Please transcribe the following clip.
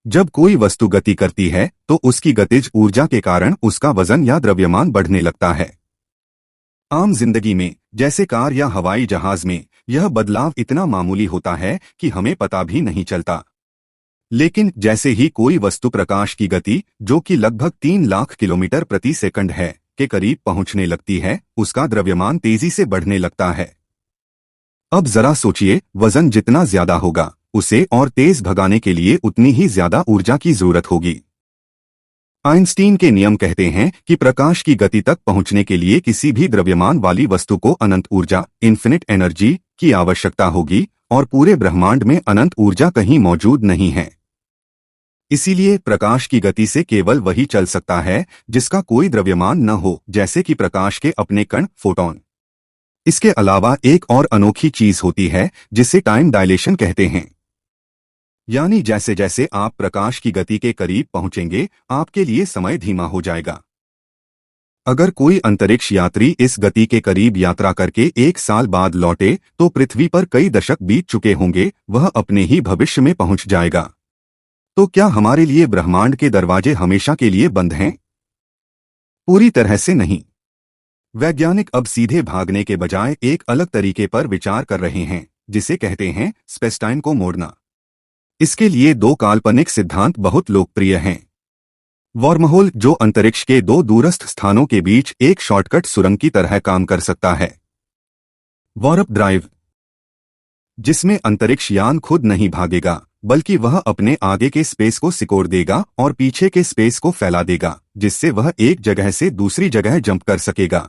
जब कोई वस्तु गति करती है तो उसकी गतिज ऊर्जा के कारण उसका वजन या द्रव्यमान बढ़ने लगता है। आम जिंदगी में जैसे कार या हवाई जहाज में यह बदलाव इतना मामूली होता है कि हमें पता भी नहीं चलता। लेकिन जैसे ही कोई वस्तु प्रकाश की गति, जो कि लगभग 3 लाख किलोमीटर प्रति सेकंड है, के करीब पहुंचने लगती है, उसका द्रव्यमान तेजी से बढ़ने लगता है। अब जरा सोचिए, वजन जितना ज्यादा होगा उसे और तेज भगाने के लिए उतनी ही ज्यादा ऊर्जा की जरूरत होगी। आइंस्टीन के नियम कहते हैं कि प्रकाश की गति तक पहुंचने के लिए किसी भी द्रव्यमान वाली वस्तु को अनंत ऊर्जा, इन्फिनिट एनर्जी की आवश्यकता होगी, और पूरे ब्रह्मांड में अनंत ऊर्जा कहीं मौजूद नहीं है। इसीलिए प्रकाश की गति से केवल वही चल सकता है जिसका कोई द्रव्यमान न हो, जैसे कि प्रकाश के अपने कण, फोटॉन। इसके अलावा एक और अनोखी चीज होती है जिसे टाइम डायलेशन कहते हैं। यानी जैसे जैसे आप प्रकाश की गति के करीब पहुंचेंगे, आपके लिए समय धीमा हो जाएगा। अगर कोई अंतरिक्ष यात्री इस गति के करीब यात्रा करके 1 साल बाद लौटे तो पृथ्वी पर कई दशक बीत चुके होंगे, वह अपने ही भविष्य में पहुंच जाएगा। तो क्या हमारे लिए ब्रह्मांड के दरवाजे हमेशा के लिए बंद हैं? पूरी तरह से नहीं। वैज्ञानिक अब सीधे भागने के बजाय एक अलग तरीके पर विचार कर रहे हैं, जिसे कहते हैं स्पेस-टाइम को मोड़ना। इसके लिए 2 काल्पनिक सिद्धांत बहुत लोकप्रिय हैं। वॉर्महोल, जो अंतरिक्ष के 2 दूरस्थ स्थानों के बीच एक शॉर्टकट सुरंग की तरह काम कर सकता है। वॉर्प ड्राइव, जिसमें अंतरिक्ष यान खुद नहीं भागेगा, बल्कि वह अपने आगे के स्पेस को सिकोड़ देगा और पीछे के स्पेस को फैला देगा, जिससे वह एक जगह से दूसरी जगह जंप कर सकेगा।